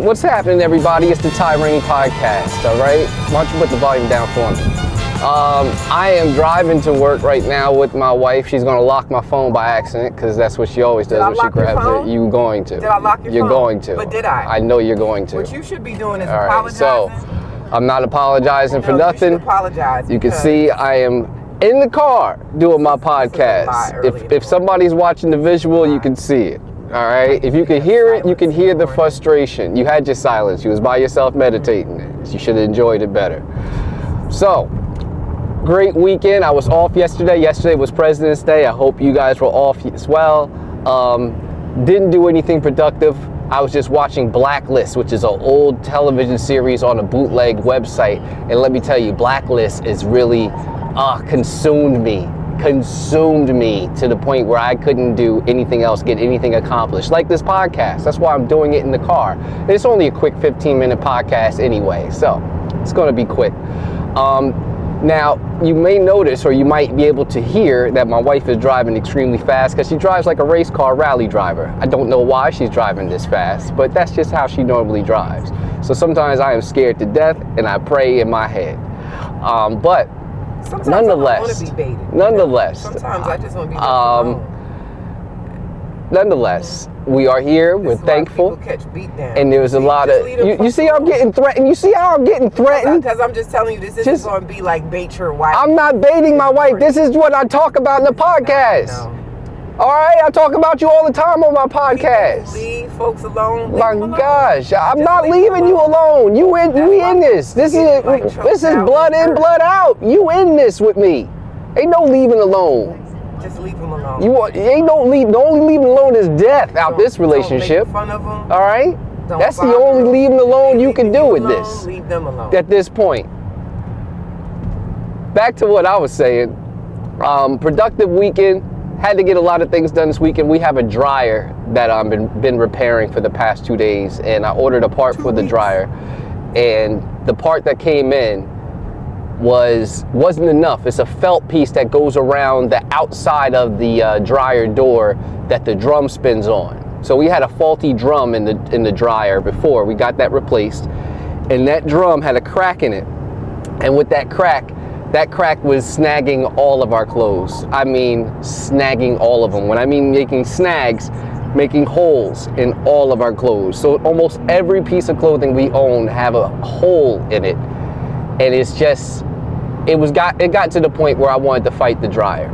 What's happening, everybody? It's the Raney podcast, all right? Why don't you put the volume down for me? I am driving to work right now with my wife. She's going to lock my phone by accident because that's what she always does when she grabs it. You're going to. Did I lock your phone? You're going to. But did I? I know you're going to. What you should be doing is all apologizing. Right, so I'm not apologizing for nothing. You should apologize. You can see I am in the car doing my podcast. If somebody's watching the visual, you can see it. All right. If you can hear it, you can hear the frustration. You had your silence. You was by yourself meditating. You should have enjoyed it better. So, great weekend. I was off yesterday. Yesterday was President's Day. I hope you guys were off as well. Didn't do anything productive. I was just watching Blacklist, which is an old television series on a bootleg website. And let me tell you, Blacklist is really consumed me to the point where I couldn't do anything else, get anything accomplished, like this podcast. That's why I'm doing it in the car. It's only a quick 15-minute podcast anyway, so it's going to be quick. Now, you may notice, or you might be able to hear, that my wife is driving extremely fast because she drives like a race car rally driver. I don't know why she's driving this fast, but that's just how she normally drives. So sometimes I am scared to death and I pray in my head. But sometimes nonetheless, I want to be baited. Nonetheless, sometimes I just want to be alone. Nonetheless, we are here. We're thankful. Catch beat down. And there's a lot of you see how I'm getting threatened. You see how I'm getting threatened? Because I'm just telling you, this isn't going to be like bait your wife. I'm not baiting my wife. This is what I talk about in the podcast. All right, I talk about you all the time on my podcast. Leave folks alone. My gosh, I'm not leaving you alone. We in this. This is blood in, blood out. You in this with me. Ain't no leaving alone. Just leave them alone. Ain't no leave. The only leaving alone is death out this relationship. Don't make fun of them. All right, that's the only leaving alone you can do with this. Leave them alone. At this point. Back to what I was saying. Productive weekend. Had to get a lot of things done this weekend. We have a dryer that I've been repairing for the past 2 days, and I ordered a part for the dryer, and the part that came in wasn't enough. It's a felt piece that goes around the outside of the dryer door that the drum spins on. So we had a faulty drum in the dryer before. We got that replaced, and that drum had a crack in it, and with that crack was snagging all of our clothes. I mean, snagging all of them. When I mean making snags, making holes in all of our clothes. So almost every piece of clothing we own have a hole in it. And it got to the point where I wanted to fight the dryer.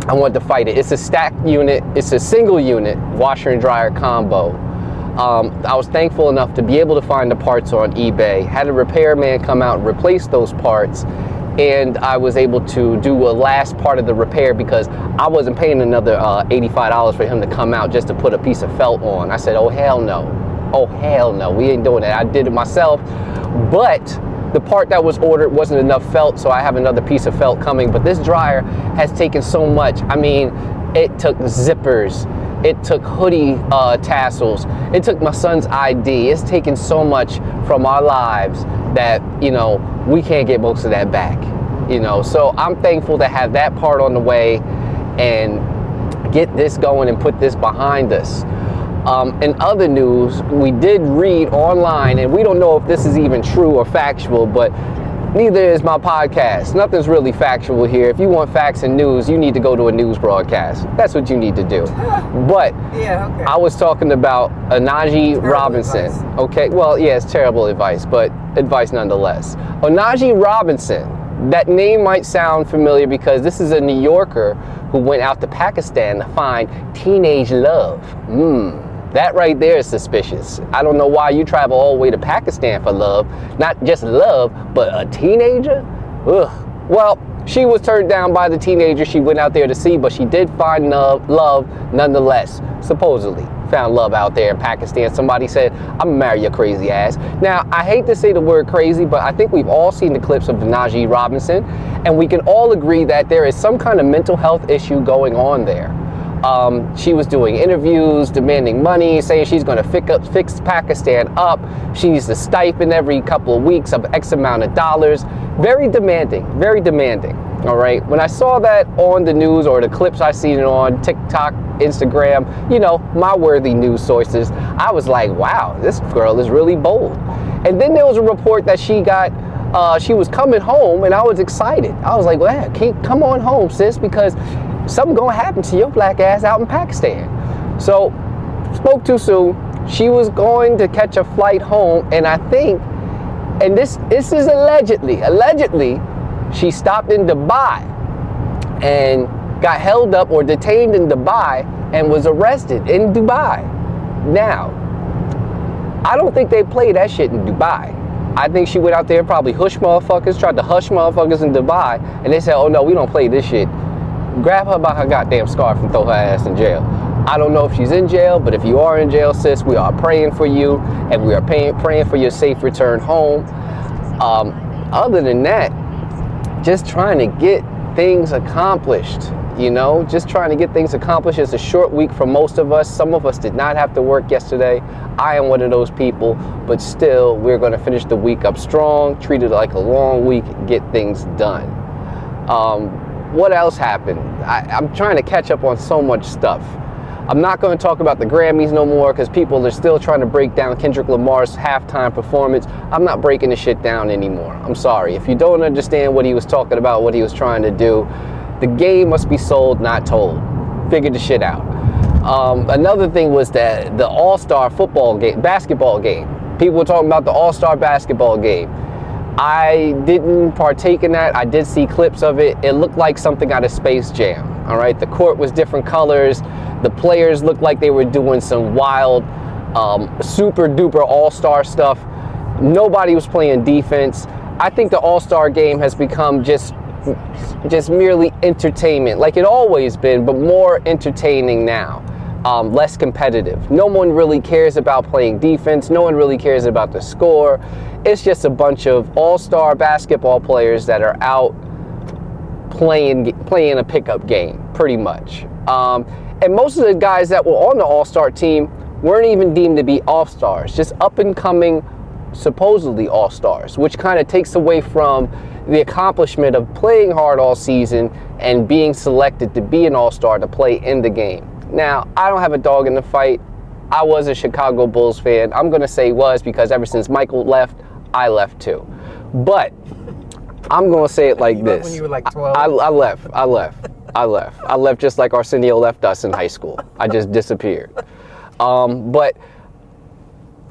I wanted to fight it. It's a stacked unit. It's a single unit washer and dryer combo. I was thankful enough to be able to find the parts on eBay. Had a repairman come out and replace those parts. And I was able to do a last part of the repair because I wasn't paying another $85 for him to come out just to put a piece of felt on. I said, oh, hell no. Oh, hell no. We ain't doing that. I did it myself. But the part that was ordered wasn't enough felt, so I have another piece of felt coming. But this dryer has taken so much. I mean, it took zippers. It took hoodie tassels. It took my son's ID. It's taken so much from our lives that, we can't get most of that back, So I'm thankful to have that part on the way and get this going and put this behind us. In other news, we did read online, and we don't know if this is even true or factual, but neither is my podcast. Nothing's really factual here. If you want facts and news, you need to go to a news broadcast. That's what you need to do. But I was talking about Onaji Robinson. Advice. Okay, well, yeah, it's terrible advice, but advice nonetheless. Onaji Robinson, that name might sound familiar because this is a New Yorker who went out to Pakistan to find teenage love. That right there is suspicious. I don't know why you travel all the way to Pakistan for love. Not just love, but a teenager? Ugh. Well, she was turned down by the teenager she went out there to see, but she did find love nonetheless. Supposedly found love out there in Pakistan. Somebody said, I'm gonna marry your crazy ass. Now, I hate to say the word crazy, but I think we've all seen the clips of Onaji Robinson, and we can all agree that there is some kind of mental health issue going on there. She was doing interviews, demanding money, saying she's going to fix Pakistan up. She needs a stipend every couple of weeks of X amount of dollars. Very demanding, very demanding. All right. When I saw that on the news or the clips I seen it on TikTok, Instagram, you know, my worthy news sources, I was like, wow, this girl is really bold. And then there was a report that she was coming home, and I was excited. I was like, well, come on home, sis, because something gonna happen to your black ass out in Pakistan. So, spoke too soon. She was going to catch a flight home, and I think, and this is allegedly, she stopped in Dubai and got held up or detained in Dubai and was arrested in Dubai. Now, I don't think they play that shit in Dubai. I think she went out there, probably tried to hush motherfuckers in Dubai, and they said, oh no, we don't play this shit. Grab her by her goddamn scarf and throw her ass in jail. I don't know if she's in jail, but if you are in jail, sis, we are praying for you, and we are praying for your safe return home. Other than that, just trying to get things accomplished, you know, just trying to get things accomplished. It's a short week for most of us. Some of us did not have to work yesterday. I am one of those people, but still, we're going to finish the week up strong, treat it like a long week, get things done. What else happened? I'm trying to catch up on so much stuff. I'm not going to talk about the Grammys no more because people are still trying to break down Kendrick Lamar's halftime performance. I'm not breaking the shit down anymore. I'm sorry. If you don't understand what he was talking about, what he was trying to do, the game must be sold, not told. Figure the shit out. Another thing was that the All-Star basketball game. People were talking about the All-Star basketball game. I didn't partake in that. I did see clips of it. It looked like something out of Space Jam. All right, the court was different colors. The players looked like they were doing some wild, super duper all-star stuff. Nobody was playing defense. I think the all-star game has become just merely entertainment, like it always been, but more entertaining now, less competitive. No one really cares about playing defense. No one really cares about the score. It's just a bunch of all-star basketball players that are out playing a pickup game, pretty much. And most of the guys that were on the all-star team weren't even deemed to be all-stars, just up-and-coming, supposedly all-stars, which kind of takes away from the accomplishment of playing hard all season and being selected to be an all-star to play in the game. Now, I don't have a dog in the fight. I was a Chicago Bulls fan. I'm going to say was because ever since Michael left, I left too. But I'm going to say it like this. When you were like 12? I left just like Arsenio left us in high school. I just disappeared. But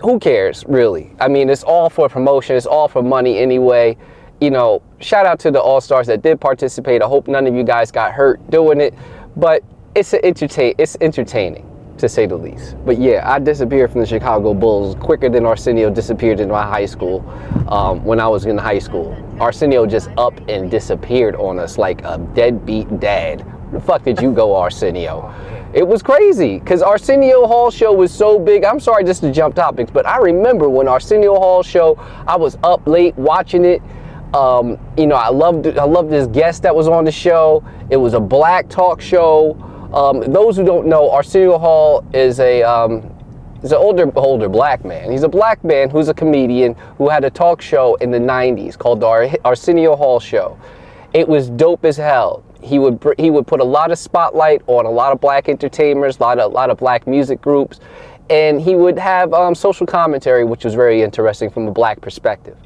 who cares, really? I mean, it's all for promotion. It's all for money anyway. You know, shout out to the All-Stars that did participate. I hope none of you guys got hurt doing it. But it's entertaining, to say the least. But yeah, I disappeared from the Chicago Bulls quicker than Arsenio disappeared in my high school when I was in high school. Arsenio just up and disappeared on us like a deadbeat dad. Where the fuck did you go, Arsenio? It was crazy because Arsenio Hall show was so big. I'm sorry just to jump topics, but I remember when Arsenio Hall show, I was up late watching it. You know, I loved this guest that was on the show. It was a black talk show. Those who don't know, Arsenio Hall is he's an older black man. He's a black man who's a comedian who had a talk show in the 90s called the Arsenio Hall Show. It was dope as hell. He would put a lot of spotlight on a lot of black entertainers, a lot of black music groups, and he would have social commentary, which was very interesting from a black perspective.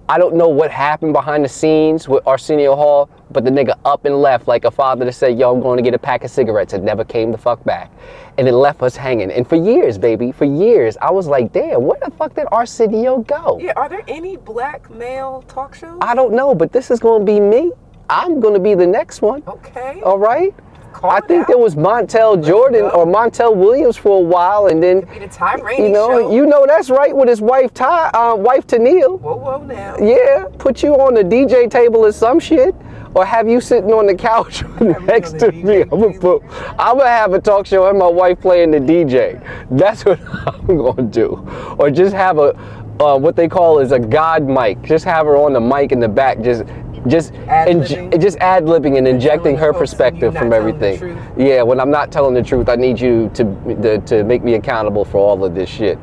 I don't know what happened behind the scenes with Arsenio Hall, but the nigga up and left like a father to say, yo, I'm going to get a pack of cigarettes, and never came the fuck back. And it left us hanging. And for years, baby, for years, I was like, damn, where the fuck did Arsenio go? Yeah, are there any black male talk shows? I don't know, but this is going to be me. I'm going to be the next one. Okay. All right? Call I think there was Montel Jordan or Montel Williams for a while, and then Could be the Ty Raney show. you know that's right with his wife Tennille. Whoa now. Yeah, put you on the DJ table or some shit, or have you sitting on the couch next to me. I'm gonna have a talk show and my wife playing the DJ. That's what I'm gonna do, or just have a what they call is a God mic. Just have her on the mic in the back, just ad-libbing and injecting her perspective from everything. Yeah, when I'm not telling the truth, I need you to make me accountable for all of this shit.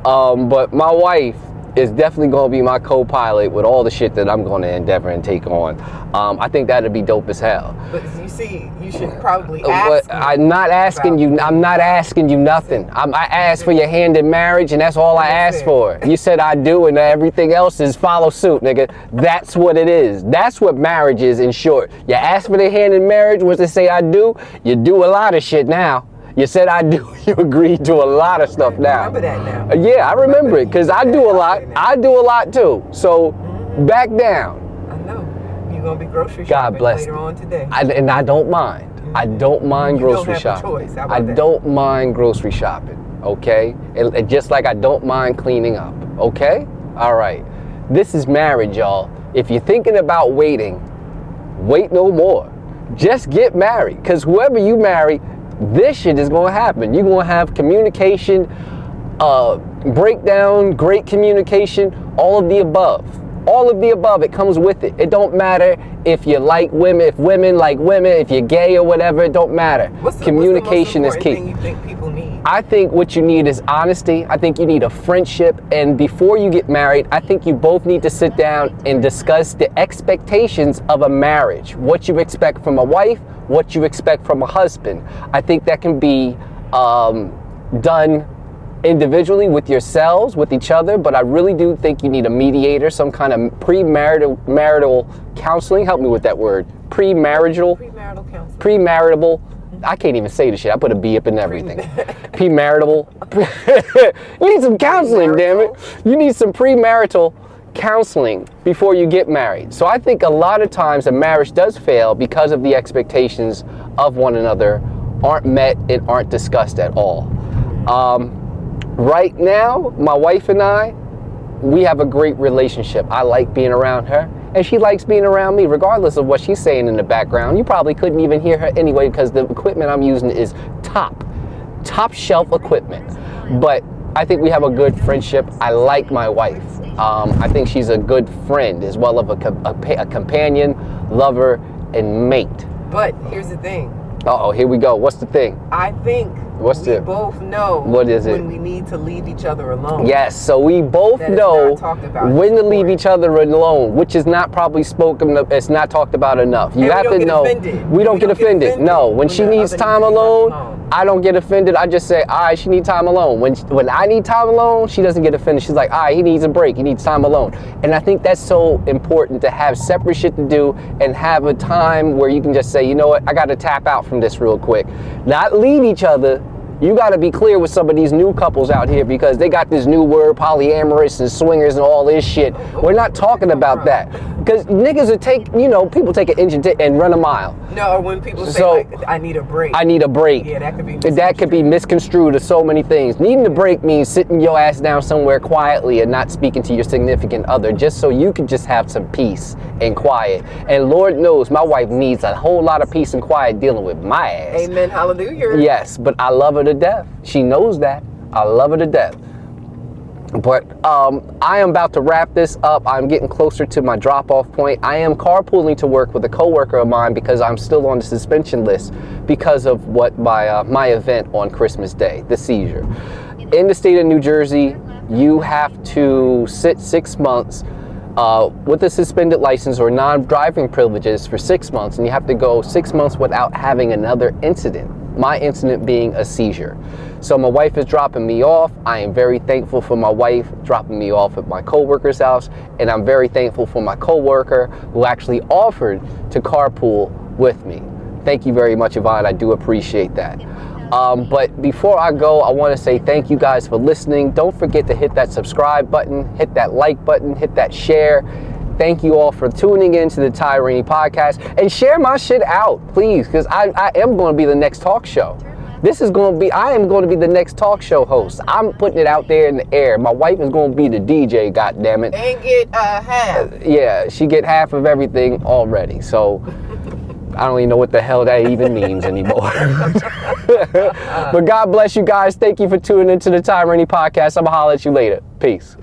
But my wife, is definitely going to be my co-pilot with all the shit that I'm going to endeavor and take on. I think that'd be dope as hell. But you see, you should probably ask. I'm not asking you. I'm not asking you nothing. I asked for your hand in marriage, and that's all I asked for. You said I do, and everything else is follow suit, nigga. That's what it is. That's what marriage is, in short. You asked for their hand in marriage. Once they say I do, you do a lot of shit now. You said I do. You agreed to a lot of stuff now. Remember that now. Yeah, I remember it because I do a lot. I do a lot too. So back down. I know. You're going to be grocery God shopping bless. later on today. And I don't mind. I don't mind grocery shopping. You don't have a choice. How about I that? don't mind grocery shopping. Okay? And just like I don't mind cleaning up. Okay? All right. This is marriage, y'all. If you're thinking about waiting, wait no more. Just get married. Because whoever you marry, this shit is going to happen. You're going to have communication, breakdown, great communication, all of the above. All of the above, it comes with it. It don't matter if you like women, if women like women, if you're gay or whatever, it don't matter. Communication is key. What's the most important thing you think people need? I think what you need is honesty. I think you need a friendship. And before you get married, I think you both need to sit down and discuss the expectations of a marriage. What you expect from a wife, what you expect from a husband. I think that can be done individually with yourselves, with each other, but I really do think you need a mediator, some kind of premarital counseling. Help me with that word. Premarital counseling. Premarital. I can't even say the shit. I put a B up in everything. Premarital. You need some counseling, damn it. You need some premarital counseling before you get married. So I think a lot of times a marriage does fail because of the expectations of one another aren't met and aren't discussed at all. Right now, my wife and I, we have a great relationship. I like being around her, and she likes being around me, regardless of what she's saying in the background. You probably couldn't even hear her anyway, because the equipment I'm using is top shelf equipment. But I think we have a good friendship. I like my wife. I think she's a good friend, as well as a companion, lover, and mate. But here's the thing. Uh-oh, here we go. What's the thing? I think we both know what is it? When we need to leave each other alone. Yes, so we both know when to leave each other alone, which is not probably spoken of, it's not talked about enough. You have to know. We don't get offended. No, when she needs time alone, I don't get offended. I just say, all right, she needs time alone. When I need time alone, she doesn't get offended. She's like, all right, he needs a break. He needs time alone. And I think that's so important, to have separate shit to do and have a time where you can just say, you know what, I got to tap out from this real quick. Not leave each other. You got to be clear with some of these new couples out here, because they got this new word, polyamorous and swingers and all this shit. We're not talking about that. Because niggas will people take an inch and run a mile. No, or when people say, like, I need a break. I need a break. Yeah, that could be misconstrued as so many things. Needing a break means sitting your ass down somewhere quietly and not speaking to your significant other, just so you can just have some peace and quiet. And Lord knows my wife needs a whole lot of peace and quiet dealing with my ass. Amen, hallelujah. Yes, but I love her to death. She knows that. I love her to death. But I am about to wrap this up. I'm getting closer to my drop-off point. I am carpooling to work with a coworker of mine because I'm still on the suspension list because of what my event on Christmas Day, the seizure. In the state of New Jersey, you have to sit 6 months with a suspended license or non-driving privileges for 6 months, and you have to go 6 months without having another incident. My incident being a seizure. So my wife is dropping me off. I am very thankful for my wife dropping me off at my coworker's house, and I'm very thankful for my coworker who actually offered to carpool with me. Thank you very much, Yvonne. I do appreciate that. But before I go, I want to say thank you guys for listening. Don't forget to hit that subscribe button, hit that like button, hit that share. Thank you all for tuning in to the Raney podcast, and share my shit out, please, because I am going to be the next talk show. I am going to be the next talk show host. I'm putting it out there in the air. My wife is going to be the DJ, goddammit. And get half. Yeah, she get half of everything already, so I don't even know what the hell that even means anymore. But God bless you guys. Thank you for tuning into the Raney podcast. I'm going to holler at you later. Peace.